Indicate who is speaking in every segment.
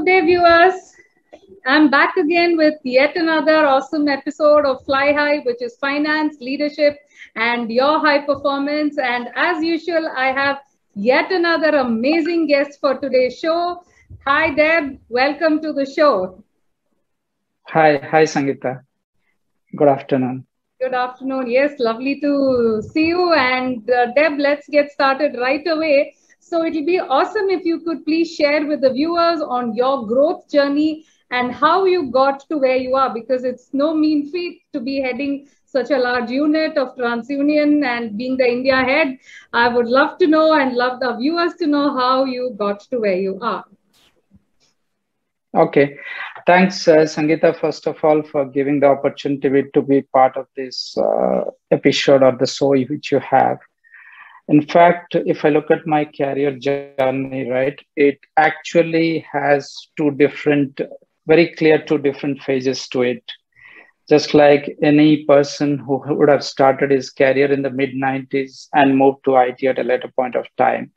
Speaker 1: Good day, viewers. I'm back again with yet another awesome episode of Fly High, which is finance, leadership, and your high performance. And as usual, I have yet another amazing guest for today's show. Hi, Deb. Welcome to the show.
Speaker 2: Hi, Sangeeta. Good afternoon.
Speaker 1: Good afternoon. Yes, lovely to see you. And Deb, let's get started right away. So it'll be awesome if you could please share with the viewers on your growth journey and how you got to where you are, because it's no mean feat to be heading such a large unit of TransUnion and being the India head. I would love to know and love the viewers to know how you got to where you are.
Speaker 2: Okay. Thanks, Sangeeta, first of all, for giving the opportunity to be part of this episode or the show which you have. In fact, if I look at my career journey, right, it actually has two different phases to it. Just like any person who would have started his career in the mid-90s and moved to IT at a later point of time.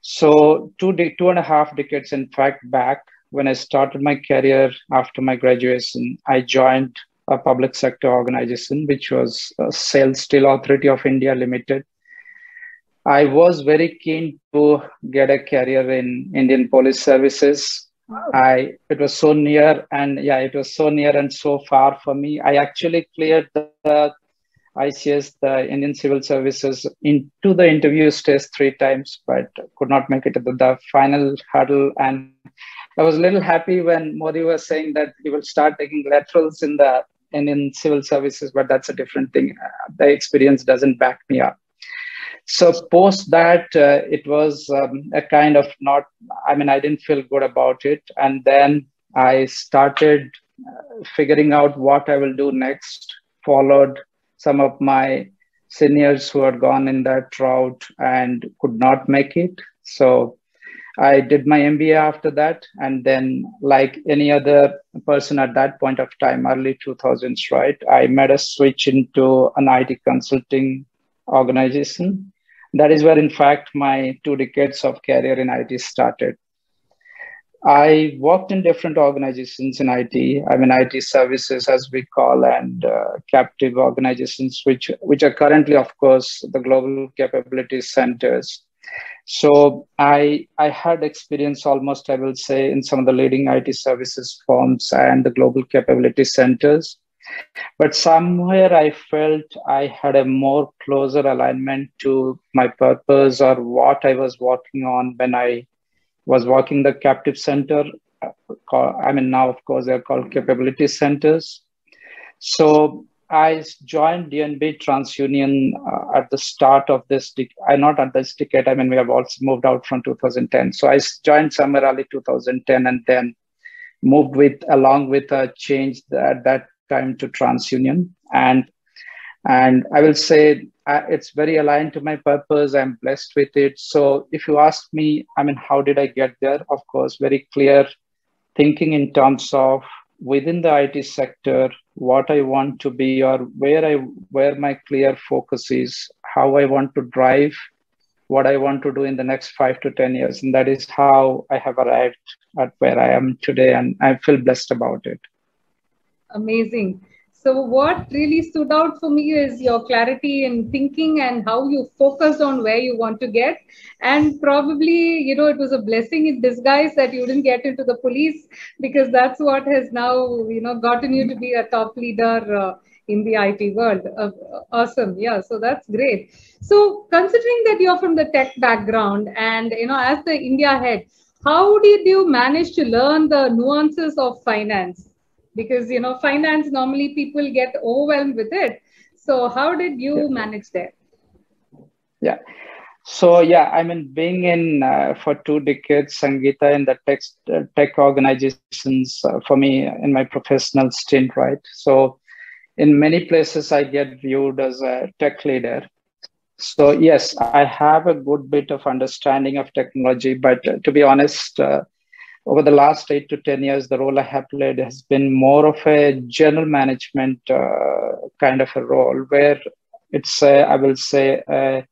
Speaker 2: So 2.5 decades, in fact, back when I started my career after my graduation, I joined a public sector organization, which was Sales Steel Authority of India Limited. I was very keen to get a career in Indian police services. It was so near and so far for me. I actually cleared the ICS, the Indian Civil Services, into the interview stage 3 times, but could not make it to the final hurdle. And I was a little happy when Modi was saying that he will start taking laterals in the Indian Civil Services, but that's a different thing. The experience doesn't back me up. So post that, it was a kind of I didn't feel good about it. And then I started figuring out what I will do next, followed some of my seniors who had gone in that route and could not make it. So I did my MBA after that. And then, like any other person at that point of time, early 2000s, right, I made a switch into an IT consulting organization. That is where, in fact, my 2 decades of career in IT started. I worked in different organizations in IT. IT services, as we call, and captive organizations, which are currently, of course, the global capability centers. So I had experience almost, I will say, in some of the leading IT services firms and the global capability centers. But somewhere I felt I had a more closer alignment to my purpose or what I was working on when I was working the captive center. Now, of course, they're called capability centers. So I joined DNB TransUnion at the start of this decade. Not at this decade. We have also moved out from 2010. So I joined somewhere early 2010 and then moved along with a change at that time to TransUnion. And I will say it's very aligned to my purpose. I'm blessed with it. So if you ask me, how did I get there? Of course, very clear thinking in terms of within the IT sector, what I want to be or where my clear focus is, how I want to drive, what I want to do in the next 5 to 10 years. And that is how I have arrived at where I am today. And I feel blessed about it.
Speaker 1: Amazing. So what really stood out for me is your clarity in thinking and how you focused on where you want to get. And probably, it was a blessing in disguise that you didn't get into the police, because that's what has now, gotten you to be a top leader in the IT world. Awesome. Yeah. So that's great. So considering that you're from the tech background and, as the India head, how did you manage to learn the nuances of finance? Because, finance, normally people get overwhelmed with it. So how did you manage that?
Speaker 2: Yeah. So, being in for 2 decades, Sangeeta, in the tech organizations for me in my professional stint, right? So in many places, I get viewed as a tech leader. So yes, I have a good bit of understanding of technology, but to be honest, over the last 8 to 10 years, the role I have played has been more of a general management kind of a role, where it's a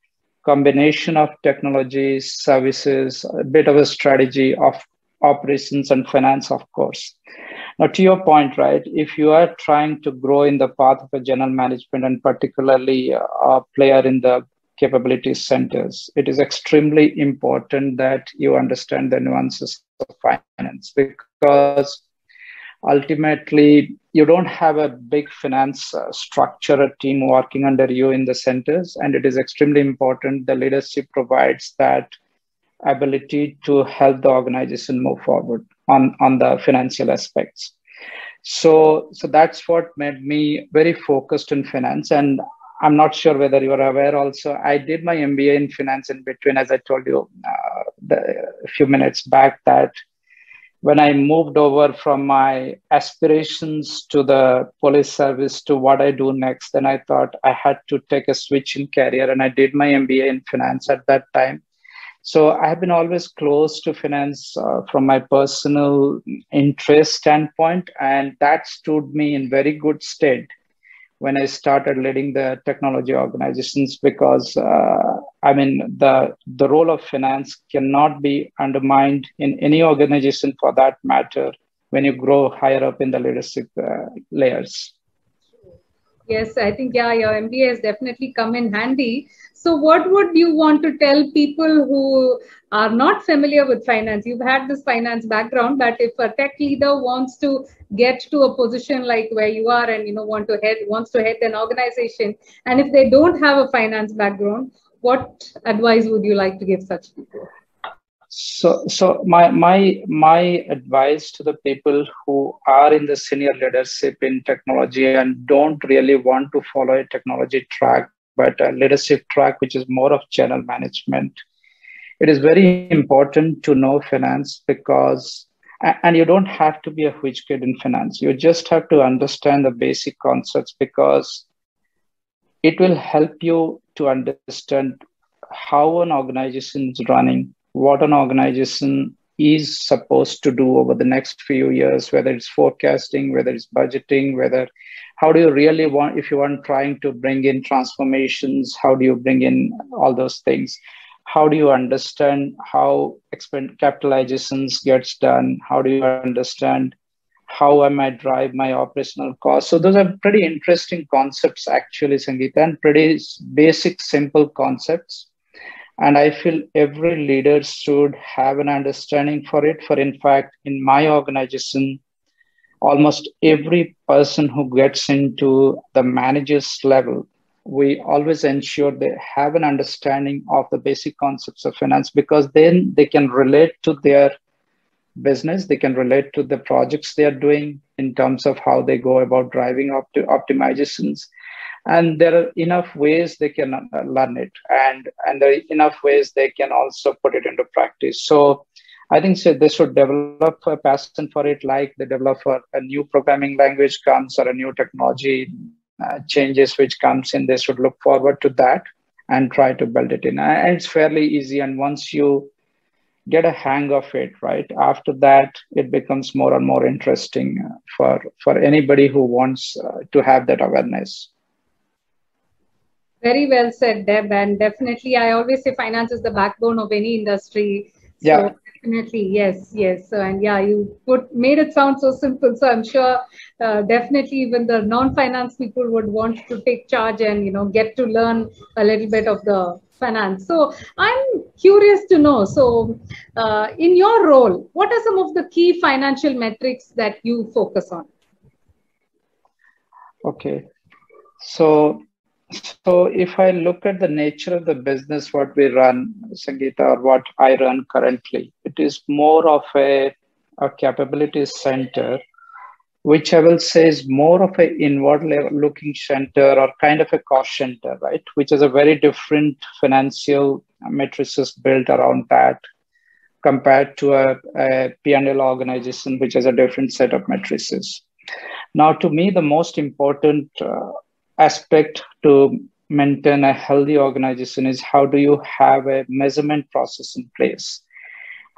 Speaker 2: combination of technologies, services, a bit of a strategy of operations and finance, of course. Now, to your point, right, if you are trying to grow in the path of a general management and particularly a player in the capability centers, it is extremely important that you understand the nuances of finance, because ultimately you don't have a big finance structure, a team working under you in the centers, and it is extremely important the leadership provides that ability to help the organization move forward on the financial aspects. So that's what made me very focused in finance. And I'm not sure whether you are aware also, I did my MBA in finance in between, as I told you a few minutes back, that when I moved over from my aspirations to the police service to what I do next, then I thought I had to take a switch in career, and I did my MBA in finance at that time. So I have been always close to finance from my personal interest standpoint, and that stood me in very good stead when I started leading the technology organizations, because the role of finance cannot be undermined in any organization for that matter when you grow higher up in the leadership layers.
Speaker 1: Yes, I think, yeah, your MBA has definitely come in handy. So what would you want to tell people who are not familiar with finance? You've had this finance background, but if a tech leader wants to get to a position like where you are and, wants to head an organization, and if they don't have a finance background, what advice would you like to give such people?
Speaker 2: So my advice to the people who are in the senior leadership in technology and don't really want to follow a technology track, but a leadership track which is more of general management, it is very important to know finance, because, and you don't have to be a whiz kid in finance. You just have to understand the basic concepts, because it will help you to understand how an organization is running, what an organization is supposed to do over the next few years, whether it's forecasting, whether it's budgeting, how do you really want, if you want trying to bring in transformations, how do you bring in all those things? How do you understand how capitalizations gets done? How do you understand how I might drive my operational costs? So those are pretty interesting concepts, actually, Sangeeta, and pretty basic, simple concepts. And I feel every leader should have an understanding for it. For in fact, in my organization, almost every person who gets into the manager's level, we always ensure they have an understanding of the basic concepts of finance, because then they can relate to their business, they can relate to the projects they are doing in terms of how they go about driving optimizations. And there are enough ways they can learn it, and there are enough ways they can also put it into practice. So I think they should develop a passion for it, like they develop a new programming language comes or a new technology changes which comes in. They should look forward to that and try to build it in. And it's fairly easy. And once you get a hang of it, right, after that, it becomes more and more interesting for anybody who wants to have that awareness.
Speaker 1: Very well said, Deb. And definitely, I always say finance is the backbone of any industry. So
Speaker 2: yeah.
Speaker 1: Definitely, yes. And yeah, you made it sound so simple. So I'm sure definitely even the non-finance people would want to take charge and, get to learn a little bit of the finance. So I'm curious to know, so in your role, what are some of the key financial metrics that you focus on?
Speaker 2: Okay. So if I look at the nature of the business, what we run, Sangeeta, or what I run currently, it is more of a capability center, which I will say is more of an inward looking center, or kind of a cost center, right? Which is a very different financial matrices built around that compared to a P&L organization, which has a different set of matrices. Now, to me, the most important aspect to maintain a healthy organization is how do you have a measurement process in place?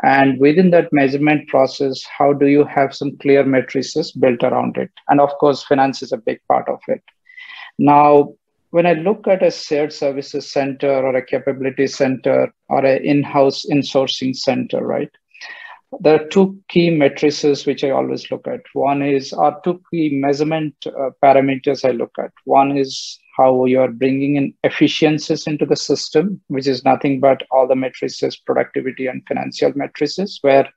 Speaker 2: And within that measurement process, how do you have some clear matrices built around it? And of course, finance is a big part of it. Now, when I look at a shared services center or a capability center or an in-house insourcing center, right? There are two key matrices which I always look at. One is, or two key measurement parameters I look at. One is how you are bringing in efficiencies into the system, which is nothing but all the matrices, productivity and financial matrices, where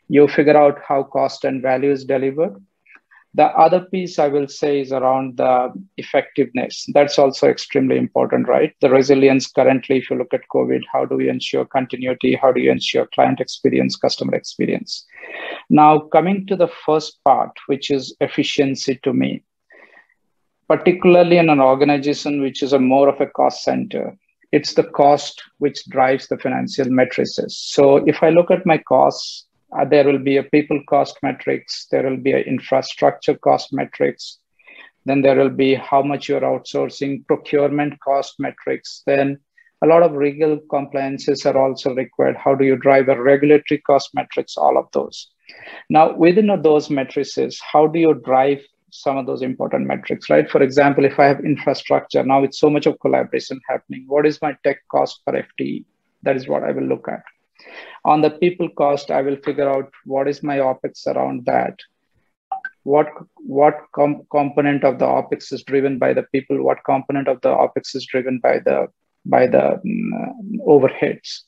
Speaker 2: you figure out how cost and value is delivered. The other piece I will say is around the effectiveness. That's also extremely important, right? The resilience currently, if you look at COVID, how do we ensure continuity? How do you ensure client experience, customer experience? Now, coming to the first part, which is efficiency to me, particularly in an organization which is a more of a cost center, it's the cost which drives the financial matrices. So if I look at my costs, there will be a people cost metrics, there will be an infrastructure cost metrics, then there will be how much you're outsourcing, procurement cost metrics, then a lot of legal compliances are also required. How do you drive a regulatory cost metrics, all of those. Now, within those matrices, how do you drive some of those important metrics, right? For example, if I have infrastructure, now with so much of collaboration happening, what is my tech cost per FTE? That is what I will look at. On the people cost, I will figure out what is my OpEx around that. What component of the OpEx is driven by the people? What component of the OpEx is driven by the overheads?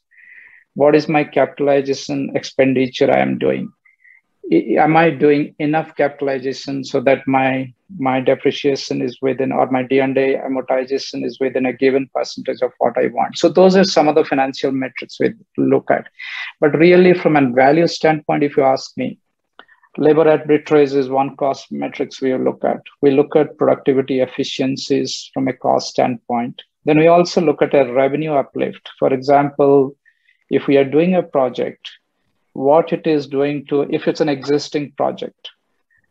Speaker 2: What is my capitalization expenditure I am doing? Am I doing enough capitalization so that my depreciation is within, or my D&A amortization is within a given percentage of what I want? So those are some of the financial metrics we look at. But really, from a value standpoint, if you ask me, labor arbitrage is one cost metrics we look at. We look at productivity efficiencies from a cost standpoint. Then we also look at a revenue uplift. For example, if we are doing a project, what it is doing to, if it's an existing project.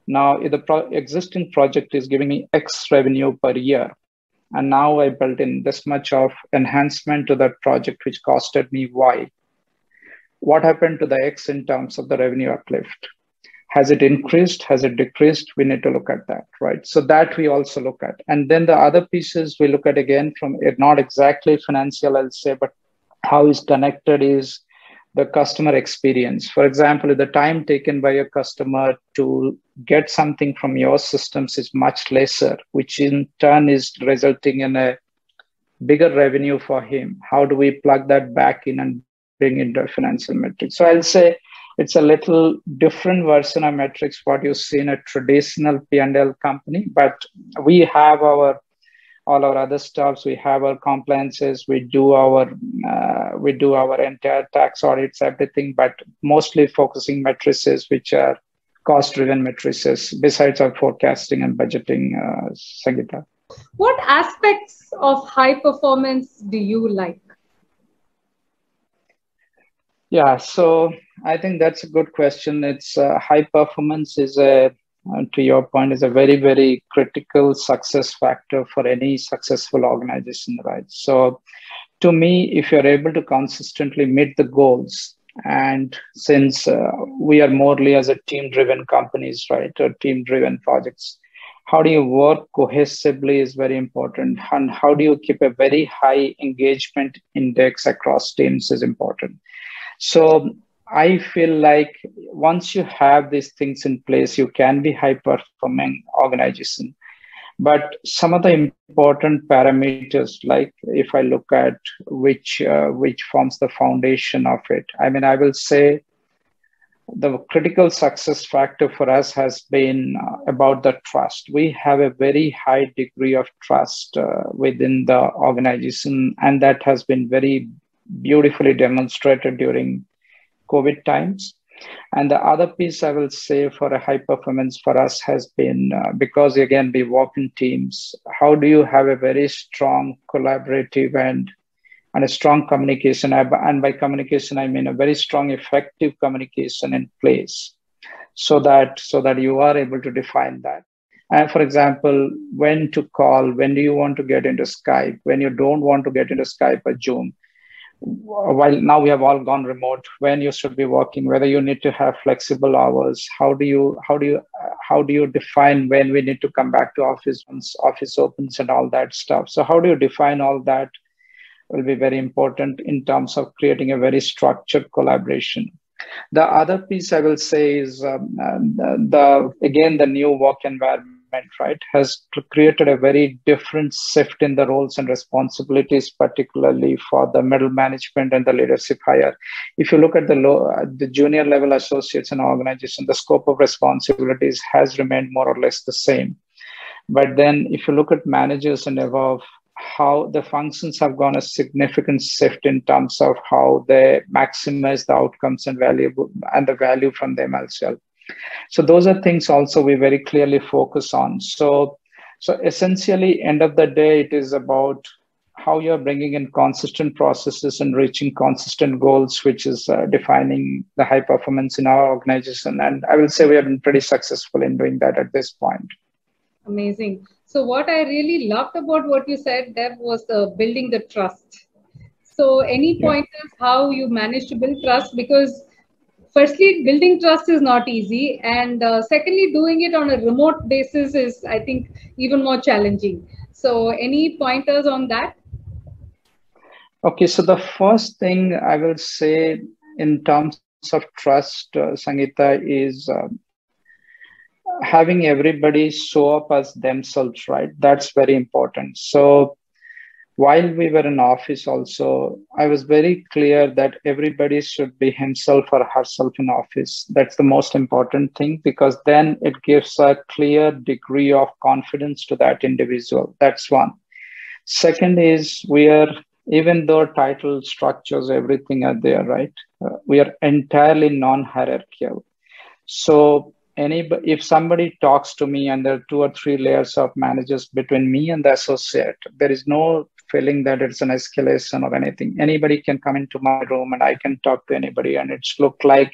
Speaker 2: Now, if the existing project is giving me X revenue per year, and now I built in this much of enhancement to that project, which costed me Y. What happened to the X in terms of the revenue uplift? Has it increased? Has it decreased? We need to look at that, right? So that we also look at. And then the other pieces we look at again from not exactly financial, I'll say, but how is connected is the customer experience. For example, if the time taken by a customer to get something from your systems is much lesser, which in turn is resulting in a bigger revenue for him, how do we plug that back in and bring into financial metrics? So I'll say it's a little different version of metrics what you see in a traditional P&L company, but we have all our other stuffs. We have our compliances. We do our entire tax audits, everything, but mostly focusing matrices which are cost-driven matrices. Besides our forecasting and budgeting, Sangeeta.
Speaker 1: What aspects of high performance do you like?
Speaker 2: Yeah, so I think that's a good question. It's high performance is a, to your point, is a very, very critical success factor for any successful organization, right? So to me, if you're able to consistently meet the goals, and since we are morely as a team-driven companies, right, or team-driven projects, how do you work cohesively is very important. And how do you keep a very high engagement index across teams is important. So I feel like once you have these things in place, you can be high performing organization. But some of the important parameters, like if I look at which forms the foundation of it, I mean, I will say the critical success factor for us has been about the trust. We have a very high degree of trust within the organization, and that has been very beautifully demonstrated during COVID times. And the other piece I will say for a high performance for us has been because, again, we work in teams. How do you have a very strong collaborative and a strong communication? And by communication, I mean a very strong, effective communication in place so that you are able to define that. And for example, when to call, when do you want to get into Skype, when you don't want to get into Skype or Zoom, while now we have all gone remote, when you should be working, whether you need to have flexible hours, how do you define when we need to come back to office once office opens and all that stuff. So how do you define all that? Will be very important in terms of creating a very structured collaboration. The other piece I will say is again the new work environment, right, has created a very different shift in the roles and responsibilities, particularly for the middle management and the leadership higher. If you look at the junior level associates in our organization, the scope of responsibilities has remained more or less the same. But then if you look at managers and above, how the functions have gone a significant shift in terms of how they maximize the outcomes and the value from them as well. So those are things also we very clearly focus on. So essentially, end of the day, it is about how you're bringing in consistent processes and reaching consistent goals, which is defining the high performance in our organization. And I will say we have been pretty successful in doing that at this point.
Speaker 1: Amazing. So what I really loved about what you said, Deb, was building the trust. So any pointers how you managed to build trust? Because firstly, building trust is not easy. And secondly, doing it on a remote basis is, I think, even more challenging. So any pointers on that?
Speaker 2: Okay, so the first thing I will say in terms of trust, Sangeeta, is having everybody show up as themselves, right? That's very important. So while we were in office also, I was very clear that everybody should be himself or herself in office. That's the most important thing, because then it gives a clear degree of confidence to that individual. That's one. Second is even though title structures, everything are there, right? We are entirely non-hierarchical. So if somebody talks to me and there are 2 or 3 layers of managers between me and the associate, there is no feeling that it's an escalation or anything. Anybody can come into my room and I can talk to anybody, and it's look like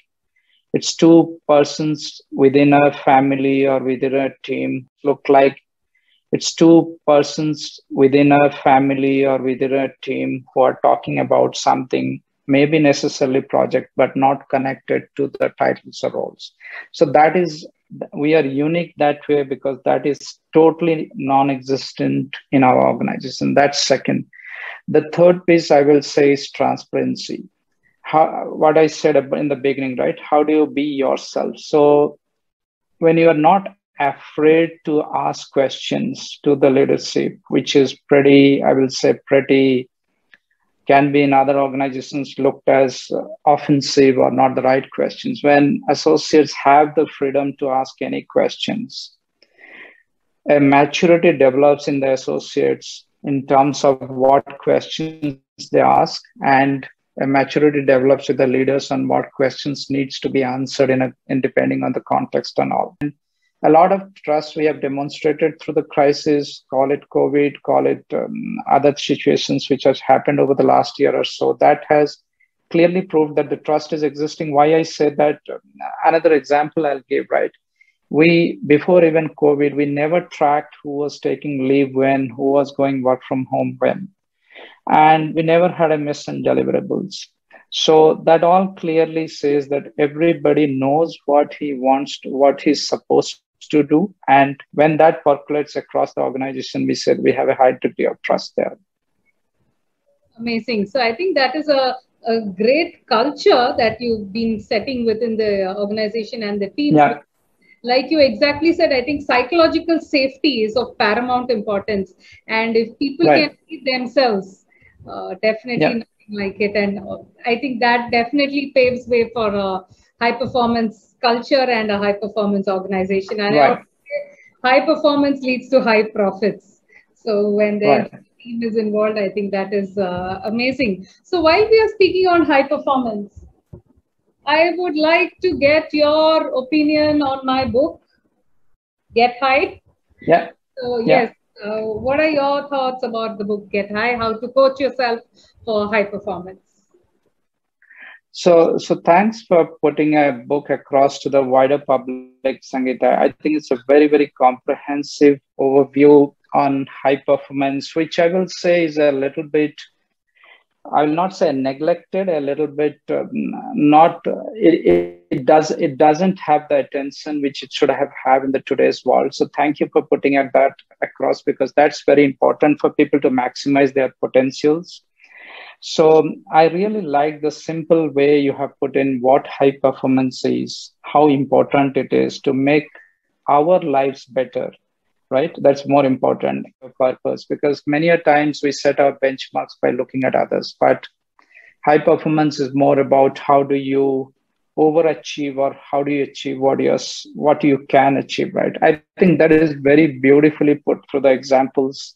Speaker 2: it's 2 persons within a family or within a team. Look like it's 2 persons within a family or within a team who are talking about something, maybe necessarily project, but not connected to the titles or roles. So we are unique that way, because that is totally non-existent in our organization. That's second. The third piece I will say is transparency. What I said in the beginning, right? How do you be yourself? So when you are not afraid to ask questions to the leadership, which is pretty can be in other organizations looked as offensive or not the right questions. When associates have the freedom to ask any questions, a maturity develops in the associates in terms of what questions they ask, and a maturity develops with the leaders on what questions needs to be answered in depending on the context and all. And a lot of trust we have demonstrated through the crisis, call it COVID, call it other situations which has happened over the last year or so, that has clearly proved that the trust is existing. Why I say that, another example I'll give, right? Before even COVID, we never tracked who was taking leave when, who was going work from home when, and we never had a miss in deliverables. So that all clearly says that everybody knows what he wants to, what he's supposed to do. And when that percolates across the organization, we said we have a high degree of trust there.
Speaker 1: Amazing. So I think that is a great culture that you've been setting within the organization and the teams.
Speaker 2: Yeah.
Speaker 1: Like you exactly said, I think psychological safety is of paramount importance. And if people can be themselves, definitely nothing like it. And I think that definitely paves way for a high performance culture and a high performance organization. And I would say high performance leads to high profits. So when the team is involved, I think that is amazing. So while we are speaking on high performance, I would like to get your opinion on my book, Get High.
Speaker 2: Yeah.
Speaker 1: So yes, what are your thoughts about the book, Get High? How to coach yourself for high performance?
Speaker 2: So thanks for putting a book across to the wider public, Sangeeta. I think it's a very, very comprehensive overview on high performance, which I will say is a little bit, I will not say neglected, a little bit it doesn't have the attention which it should have in the today's world. So thank you for putting that across, because that's very important for people to maximize their potentials. So I really like the simple way you have put in what high performance is, how important it is to make our lives better, right? That's more important purpose, because many a times we set our benchmarks by looking at others, but high performance is more about how do you overachieve, or how do you achieve what you can achieve, right? I think that is very beautifully put through the examples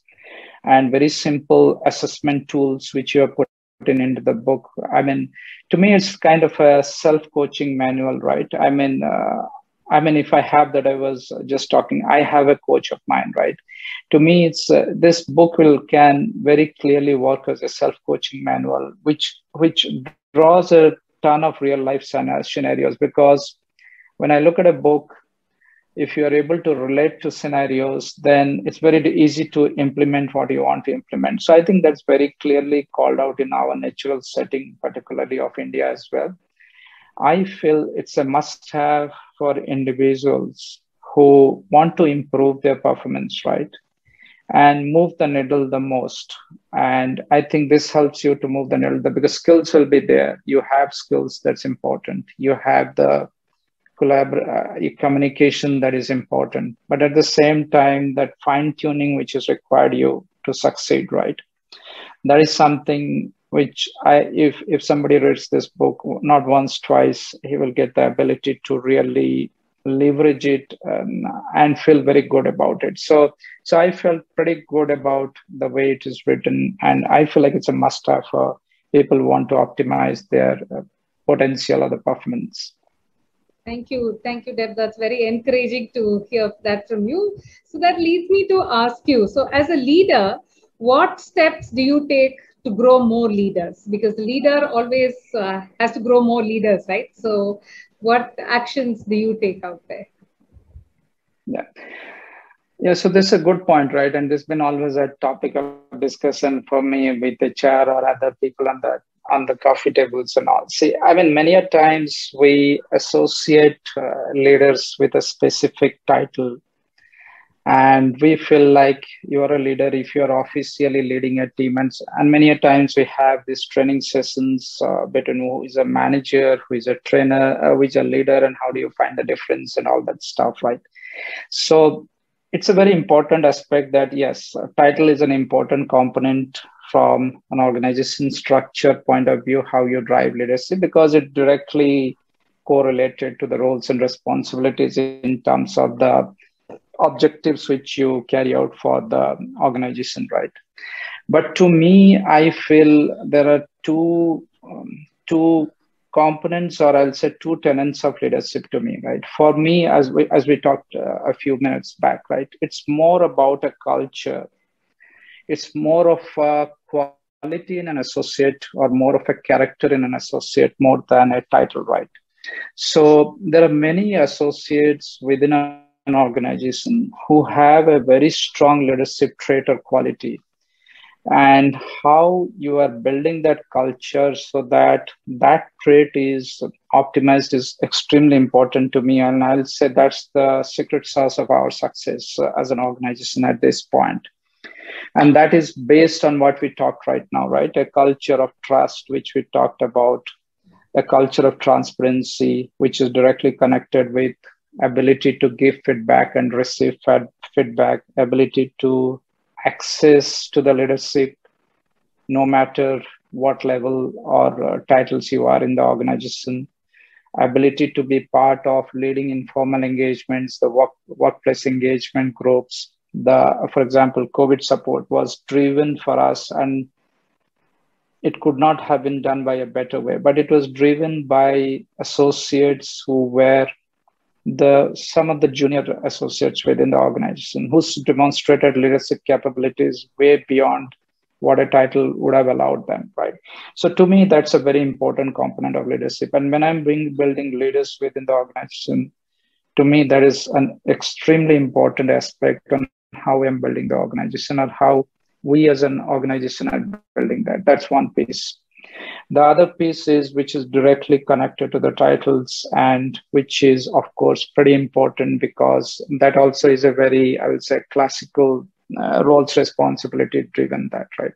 Speaker 2: and very simple assessment tools which you have put in into the book. I mean, to me, it's kind of a self-coaching manual, right? I mean, if I have that, I was just talking, I have a coach of mine, right? To me, it's this book will can very clearly work as a self-coaching manual, which draws a ton of real life scenarios. Because when I look at a book, if you are able to relate to scenarios, then it's very easy to implement what you want to implement. So I think that's very clearly called out in our natural setting, particularly of India as well. I feel it's a must have for individuals who want to improve their performance, right? And move the needle the most. And I think this helps you to move the needle because skills will be there. You have skills, that's important. You have the communication that is important. But at the same time, that fine tuning which is required you to succeed, right? That is something which if somebody reads this book not once, twice, he will get the ability to really leverage it and feel very good about it. So I felt pretty good about the way it is written, and I feel like it's a must-have for people who want to optimize their potential or the performance.
Speaker 1: Thank you, Deb. That's very encouraging to hear that from you. So that leads me to ask you. So, as a leader, what steps do you take to grow more leaders? Because the leader always has to grow more leaders, right? So, what actions do you take out there?
Speaker 2: Yeah, so this is a good point, right? And this has been always a topic of discussion for me with the chair or other people on the coffee tables and all. See, I mean, many a times we associate leaders with a specific title, and we feel like you are a leader if you are officially leading a team. And many a times we have these training sessions between who is a manager, who is a trainer, who is a leader, and how do you find the difference and all that stuff, right? So it's a very important aspect that yes, title is an important component from an organization structure point of view, how you drive leadership, because it directly correlated to the roles and responsibilities in terms of the objectives which you carry out for the organization, right? But to me, I feel there are two components, or I'll say two tenets of leadership to me, right? For me, as we talked a few minutes back, right? It's more about a culture. It's more of a quality in an associate, or more of a character in an associate, more than a title, right? So there are many associates within an organization who have a very strong leadership trait or quality, and how you are building that culture so that that trait is optimized is extremely important to me. And I'll say that's the secret sauce of our success as an organization at this point. And that is based on what we talked right now, right? A culture of trust, which we talked about, a culture of transparency, which is directly connected with ability to give feedback and receive feedback, ability to access to the leadership, no matter what level or titles you are in the organization, ability to be part of leading informal engagements, the workplace engagement groups. For example, COVID support was driven for us, and it could not have been done by a better way, but it was driven by associates who were some of the junior associates within the organization who demonstrated leadership capabilities way beyond what a title would have allowed them, right? So to me, that's a very important component of leadership. And when I'm building leaders within the organization, to me, that is an extremely important aspect on how I'm building the organization, or how we as an organization are building that. That's one piece. The other piece is, which is directly connected to the titles, and which is, of course, pretty important, because that also is a very, I would say, classical roles responsibility driven, that, right?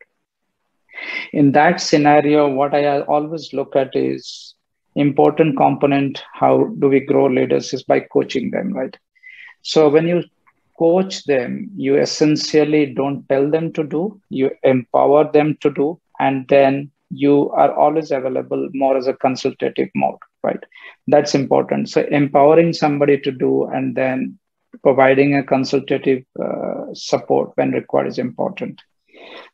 Speaker 2: In that scenario, what I always look at is important component. How do we grow leaders is by coaching them, right? So when you coach them, you essentially don't tell them to do, you empower them to do, and then you are always available more as a consultative mode, right? That's important. So empowering somebody to do and then providing a consultative support when required is important.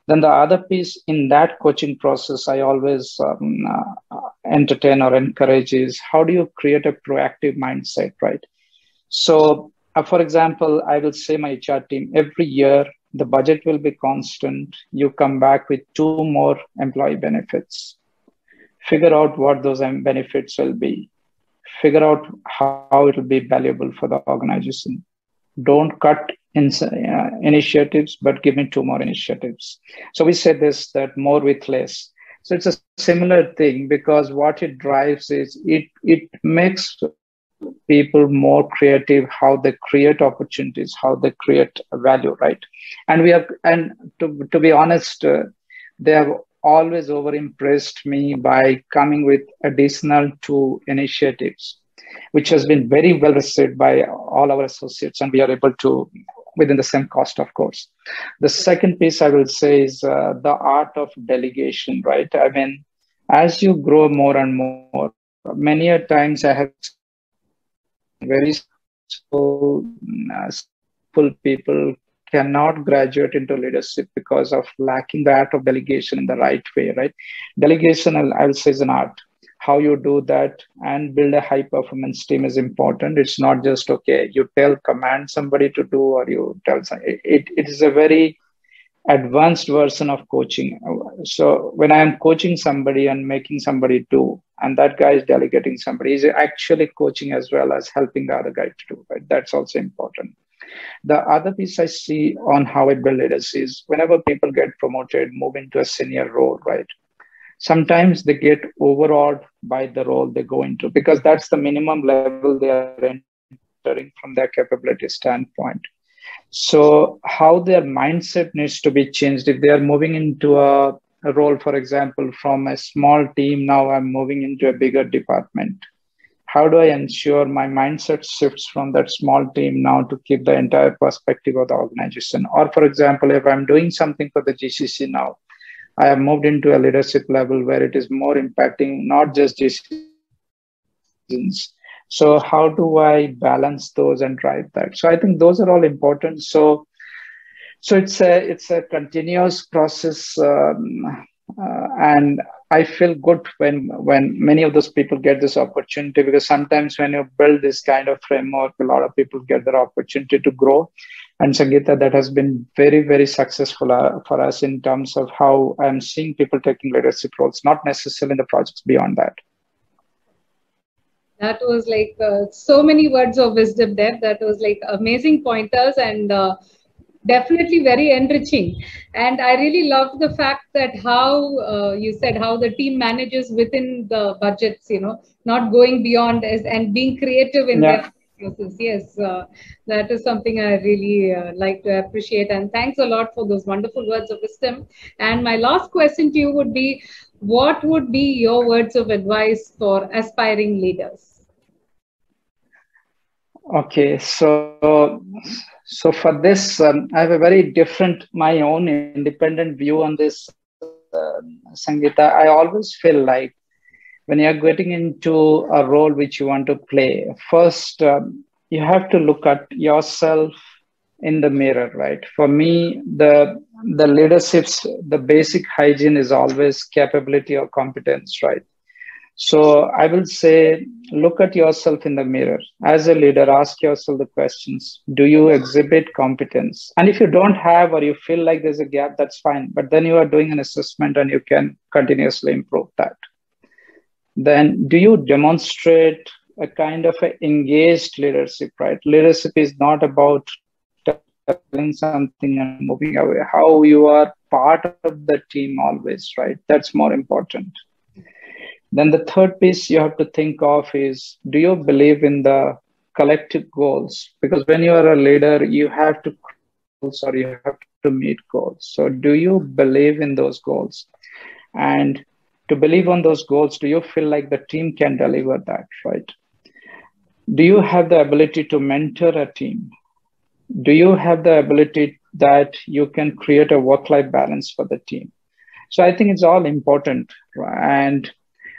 Speaker 2: Then the other piece in that coaching process, I always entertain or encourage is how do you create a proactive mindset, right? So, for example, I will say my HR team every year the budget will be constant. You come back with two more employee benefits. Figure out what those benefits will be. Figure out how it will be valuable for the organization. Don't cut initiatives, but give me two more initiatives. So we say this that more with less. So it's a similar thing because what it drives is it makes people more creative, how they create opportunities, how they create value, right? And we have, and to be honest, they have always over impressed me by coming with additional two initiatives, which has been very well received by all our associates, and we are able to within the same cost, of course. The second piece I will say is the art of delegation, right? I mean, as you grow more and more, many a times I have very successful, skillful people cannot graduate into leadership because of lacking the art of delegation in the right way, right? Delegation, I'll say, is an art. How you do that and build a high performance team is important. It's not just, okay, you command somebody to do, or you tell it is a very advanced version of coaching. So when I am coaching somebody and making somebody do, and that guy is delegating somebody, is actually coaching as well as helping the other guy to do, right? That's also important. The other piece I see on how I build leaders is whenever people get promoted, move into a senior role, right? Sometimes they get overawed by the role they go into because that's the minimum level they are entering from their capability standpoint. So how their mindset needs to be changed if they are moving into a role, for example, from a small team, now I'm moving into a bigger department. How do I ensure my mindset shifts from that small team now to keep the entire perspective of the organization? Or for example, if I'm doing something for the GCC now, I have moved into a leadership level where it is more impacting not just decisions. So how do I balance those and drive that? So I think those are all important. So it's a continuous process, and I feel good when many of those people get this opportunity, because sometimes when you build this kind of framework, a lot of people get their opportunity to grow. And Sangeeta, that has been very, very successful for us in terms of how I'm seeing people taking leadership roles, not necessarily in the projects beyond that.
Speaker 1: That was like so many words of wisdom there. That was like amazing pointers and definitely very enriching. And I really loved the fact that how you said how the team manages within the budgets, not going beyond and being creative in their
Speaker 2: Yeah.
Speaker 1: process. Yes, that is something I really like to appreciate. And thanks a lot for those wonderful words of wisdom. And my last question to you would be, what would be your words of advice for aspiring leaders?
Speaker 2: Okay, so for this, I have a very different, my own independent view on this, Sangeeta. I always feel like when you're getting into a role which you want to play, first you have to look at yourself in the mirror, right? For me, the leadership's the basic hygiene is always capability or competence, right? So I will say, look at yourself in the mirror. As a leader, ask yourself the questions. Do you exhibit competence? And if you don't have, or you feel like there's a gap, that's fine. But then you are doing an assessment and you can continuously improve that. Then do you demonstrate a kind of a engaged leadership, right? Leadership is not about telling something and moving away. How you are part of the team always, right? That's more important. Then the third piece you have to think of is, do you believe in the collective goals? Because when you are a leader, you have to goals or you have to meet goals. So do you believe in those goals? And to believe on those goals, do you feel like the team can deliver that, right? Do you have the ability to mentor a team? Do you have the ability that you can create a work-life balance for the team? So I think it's all important. And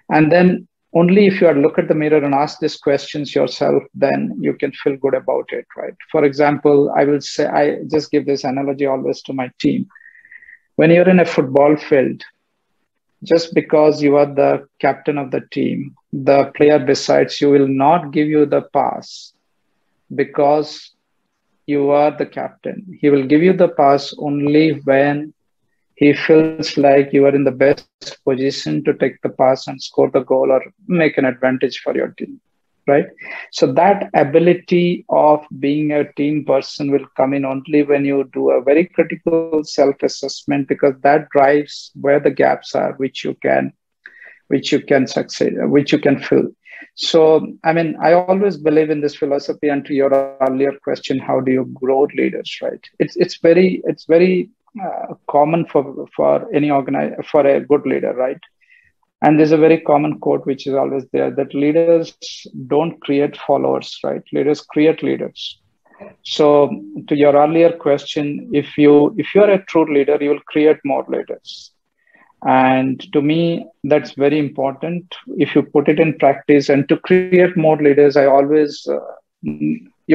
Speaker 2: then only if you are look at the mirror and ask these questions yourself, then you can feel good about it, right? For example, I will say, I just give this analogy always to my team. When you're in a football field, just because you are the captain of the team, the player besides you will not give you the pass because you are the captain. He will give you the pass only when he feels like you are in the best position to take the pass and score the goal or make an advantage for your team, right? So that ability of being a team person will come in only when you do a very critical self-assessment, because that drives where the gaps are, which you can succeed, which you can fill. So, I mean, I always believe in this philosophy. And to your earlier question, how do you grow leaders, right? It's very common for for a good leader, right? And there's a very common quote which is always there, that leaders don't create followers, right? Leaders create leaders. So, to your earlier question, if you're a true leader, you will create more leaders. And to me, that's very important if you put it in practice. And to create more leaders, you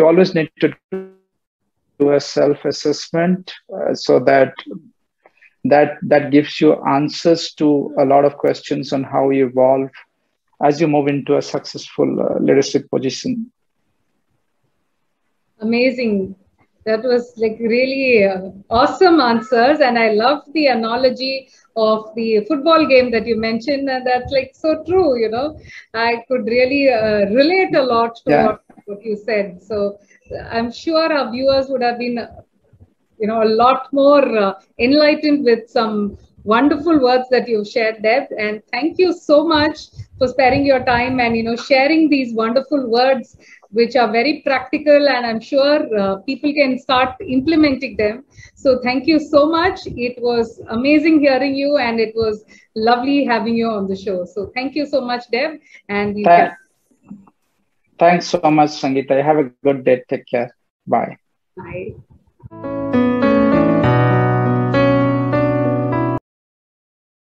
Speaker 2: always need to do a self-assessment, so that gives you answers to a lot of questions on how you evolve as you move into a successful leadership position.
Speaker 1: Amazing. That was like really awesome answers. And I loved the analogy of the football game that you mentioned. And that's like so true, you know. I could really relate a lot to what you said. So I'm sure our viewers would have been, a lot more enlightened with some wonderful words that you've shared, Deb. And thank you so much for sparing your time and, sharing these wonderful words, which are very practical, and I'm sure people can start implementing them. So thank you so much. It was amazing hearing you, and it was lovely having you on the show. So thank you so much, Deb. And
Speaker 2: thanks so much, Sangeeta. Have a good day. Take care. Bye.
Speaker 1: Bye.